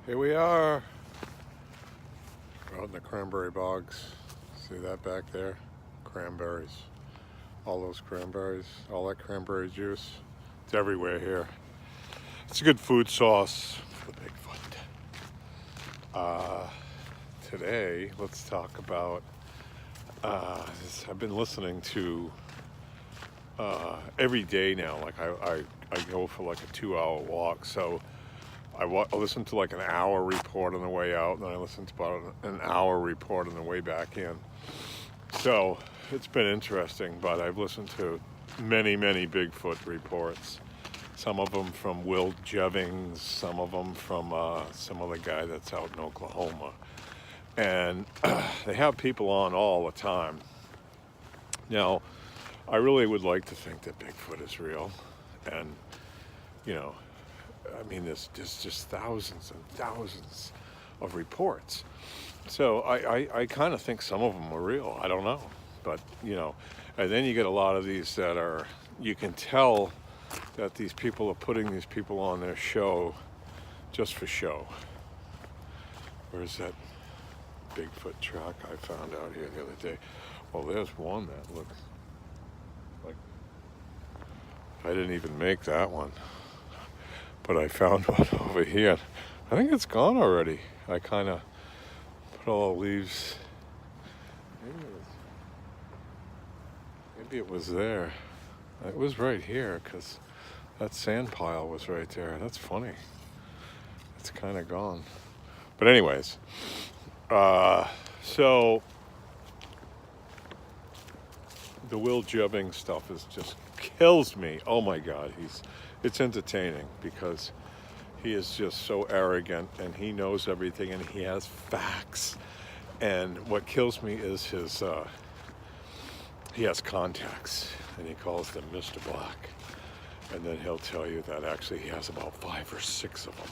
Here we are, out in the cranberry bogs. See that back there? Cranberries. All those cranberries, all that cranberry juice. It's everywhere here. It's a good food source for the Bigfoot. Today, let's talk about, I've been listening to every day now. Like I go for like a 2-hour walk, so I listen to like an hour report on the way out, and then I listen to about an hour report on the way back in. So it's been interesting, but I've listened to many Bigfoot reports. Some of them from Will Jiving, some of them from some other guy that's out in Oklahoma. And they have people on all the time. Now, I really would like to think that Bigfoot is real. And, you know, I mean, there's just thousands and thousands of reports. So I kind of think some of them are real. I don't know. But, you know, and then you get a lot of these that are, you can tell that these people are putting these people on their show just for show. Where's that Bigfoot track I found out here the other day? Well, there's one that looks like, I didn't even make that one. But I found one over here. I think it's gone already. I kind of put all the leaves. Maybe it was there. It was right here because that sand pile was right there. That's funny. It's kind of gone. But anyways, so the Will Jiving stuff is just kills me. Oh my God, it's entertaining because he is just so arrogant and he knows everything and he has facts. And what kills me is he has contacts and he calls them Mr. Black. And then he'll tell you that actually he has about 5 or 6 of them.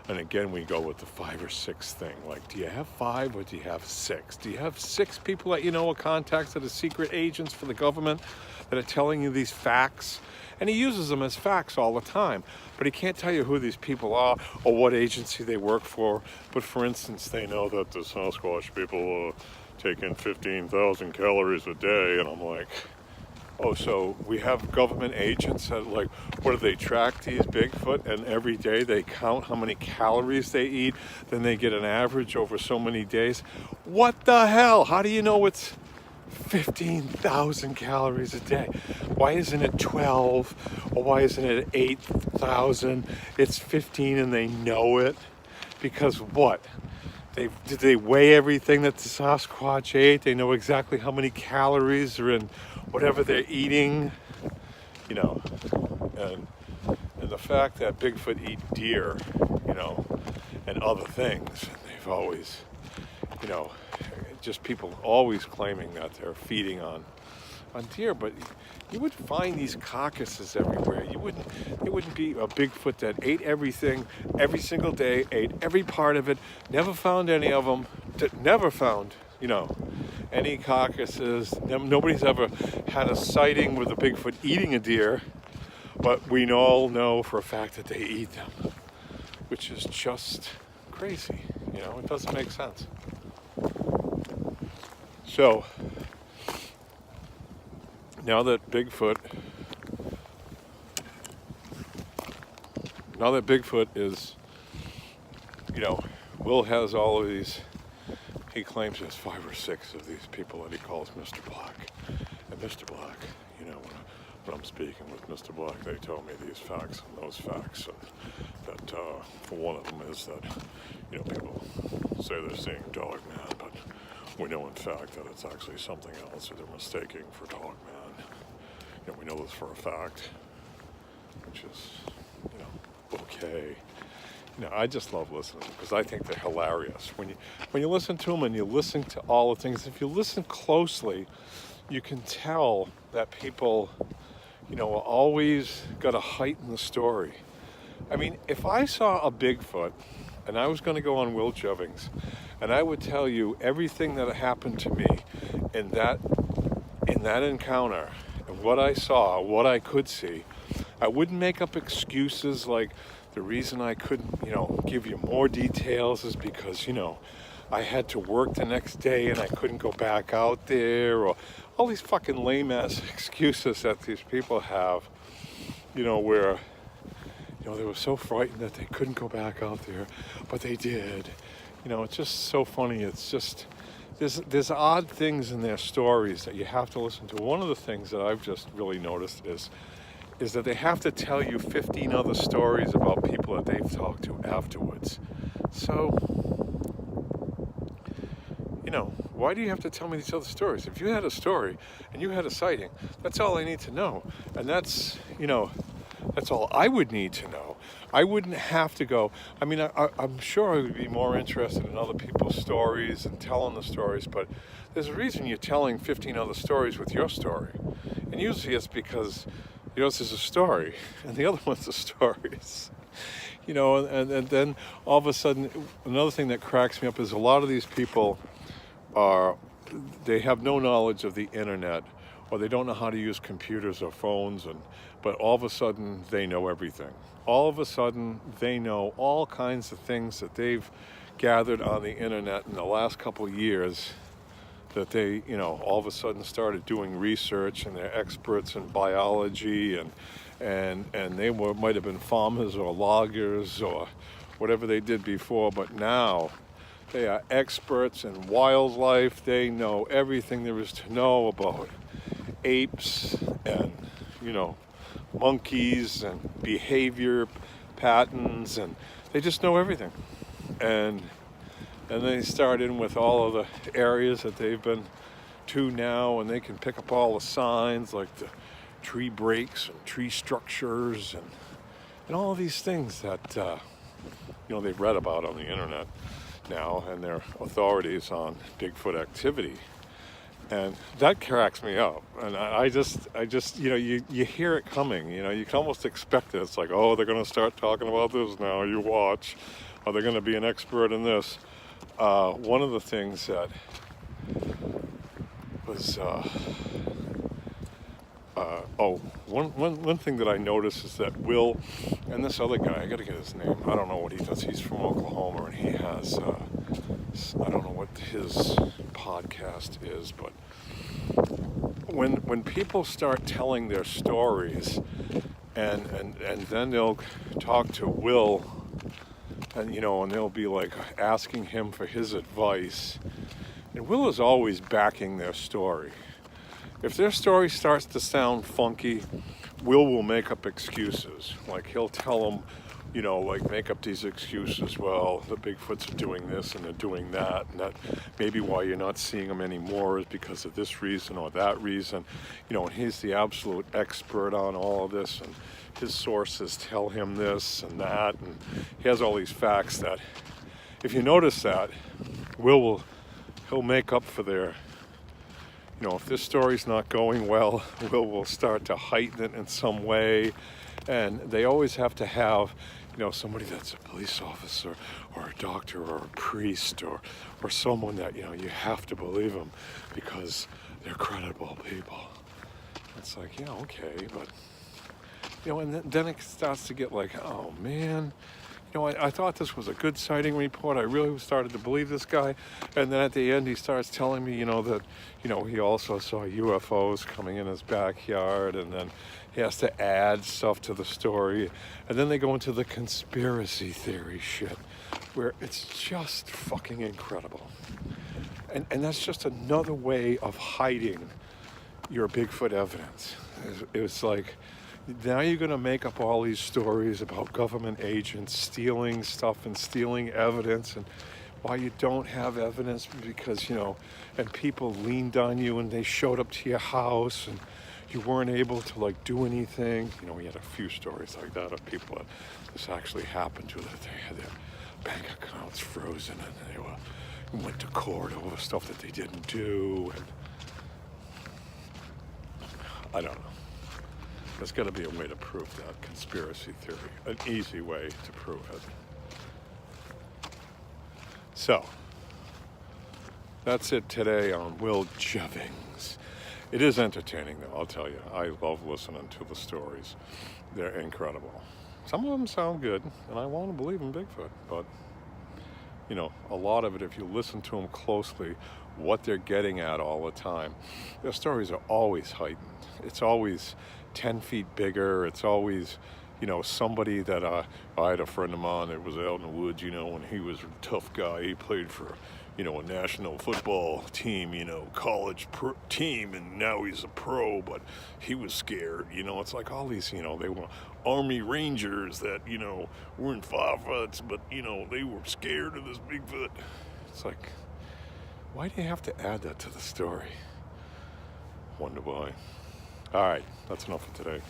And again, we go with the 5 or 6 thing. Like, do you have 5 or do you have 6? Do you have 6 people that you know are contacts that are secret agents for the government that are telling you these facts? And he uses them as facts all the time. But he can't tell you who these people are or what agency they work for. But for instance, they know that the Sasquatch people take in 15,000 calories a day. And I'm like, oh, so we have government agents that, like, what do they track these Bigfoot? And every day they count how many calories they eat. Then they get an average over so many days. What the hell? How do you know it's 15,000 calories a day? Why isn't it 12? Or why isn't it 8,000? It's 15 and they know it. Because what? Did they weigh everything that the Sasquatch ate? They know exactly how many calories are in whatever they're eating, you know. And the fact that Bigfoot eat deer, you know, and other things, and they've always, you know, just people always claiming that they're feeding on deer, but you would find these carcasses everywhere. It wouldn't be a Bigfoot that ate everything every single day, ate every part of it, never found any of them, never found, you know, any carcasses. Nobody's ever had a sighting with a Bigfoot eating a deer, but we all know for a fact that they eat them, which is just crazy. You know, it doesn't make sense. So now that Bigfoot is, you know, Will has all of these, he claims there's 5 or 6 of these people that he calls Mr. Black. And Mr. Black, you know, when I'm speaking with Mr. Black, they tell me these facts and those facts. And that for one of them is that, you know, people say they're seeing Dog Man, but we know in fact that it's actually something else, or they're mistaking for Dog Man. You know, we know this for a fact, which is, you know, okay. You know, I just love listening to them because I think they're hilarious. When you listen to them and you listen to all the things, if you listen closely, you can tell that people, you know, always got to heighten the story. I mean, if I saw a Bigfoot and I was going to go on Will Jiving's and I would tell you everything that happened to me in that encounter and what I saw, what I could see, I wouldn't make up excuses like the reason I couldn't, give you more details is because, I had to work the next day and I couldn't go back out there, or all these fucking lame ass excuses that these people have, where, they were so frightened that they couldn't go back out there, but they did. It's just so funny. It's just, there's odd things in their stories that you have to listen to. One of the things that I've just really noticed is that they have to tell you 15 other stories about people that they've talked to afterwards. So, why do you have to tell me these other stories? If you had a story and you had a sighting, that's all I need to know. And that's all I would need to know. I wouldn't have to go. I mean, I'm sure I would be more interested in other people's stories and telling the stories, but there's a reason you're telling 15 other stories with your story. And usually it's because yours is a story and the other one's a stories. And then all of a sudden, another thing that cracks me up is a lot of these people they have no knowledge of the internet, or they don't know how to use computers or phones, but all of a sudden they know everything. All of a sudden they know all kinds of things that they've gathered on the internet in the last couple of years, that they, all of a sudden started doing research, and they're experts in biology, and they might have been farmers or loggers or whatever they did before, but now they are experts in wildlife. They know everything there is to know about apes and, monkeys and behavior patterns, and they just know everything. And they start in with all of the areas that they've been to now, and they can pick up all the signs like the tree breaks and tree structures and all of these things that, they've read about on the internet now, and their authorities on Bigfoot activity. And that cracks me up. And I just, you hear it coming, you can almost expect it. It's like, oh, they're going to start talking about this now, you watch. Or they're going to be an expert in this. One of the things that was, one thing that I noticed is that Will and this other guy, I got to get his name. I don't know what he does. He's from Oklahoma, and he has, I don't know what his podcast is, but when people start telling their stories, and then they'll talk to Will, and they'll be like asking him for his advice, and Will is always backing their story. If their story starts to sound funky, Will make up excuses. Like he'll tell them, make up these excuses. Well, the Bigfoots are doing this and they're doing that, and that maybe why you're not seeing them anymore is because of this reason or that reason. And he's the absolute expert on all of this, and his sources tell him this and that, and he has all these facts that, if you notice that, he'll make up for their, if this story's not going well, will start to heighten it in some way. And they always have to have, somebody that's a police officer or a doctor or a priest or someone that, you have to believe them because they're credible people. It's like, yeah, okay, but, and then it starts to get like, oh man, I thought this was a good sighting report. I really started to believe this guy. And then at the end, he starts telling me, that, he also saw UFOs coming in his backyard. And then he has to add stuff to the story. And then they go into the conspiracy theory shit, where it's just fucking incredible. And that's just another way of hiding your Bigfoot evidence. It's like, now you're going to make up all these stories about government agents stealing stuff and stealing evidence, and why you don't have evidence because, and people leaned on you and they showed up to your house and you weren't able to do anything. We had a few stories like that of people that this actually happened to, that they had their bank accounts frozen and they went to court over stuff that they didn't do. And I don't know. There's got to be a way to prove that conspiracy theory, an easy way to prove it. So, that's it today on Will Jivings. It is entertaining, though, I'll tell you. I love listening to the stories. They're incredible. some of them sound good, and I want to believe in Bigfoot, but you know, a lot of it, if you listen to them closely, what they're getting at all the time, their stories are always heightened. It's always 10 feet bigger. It's always, you know, somebody that I had a friend of mine that was out in the woods, you know, and he was a tough guy. He played for, you know, a national football team, you know, college team, and now he's a pro, but he was scared. You know, it's like all these, you know, they were Army Rangers that, you know, were in firefights, but, you know, they were scared of this Bigfoot. It's like, why do you have to add that to the story? Wonder why. All right, that's enough for today.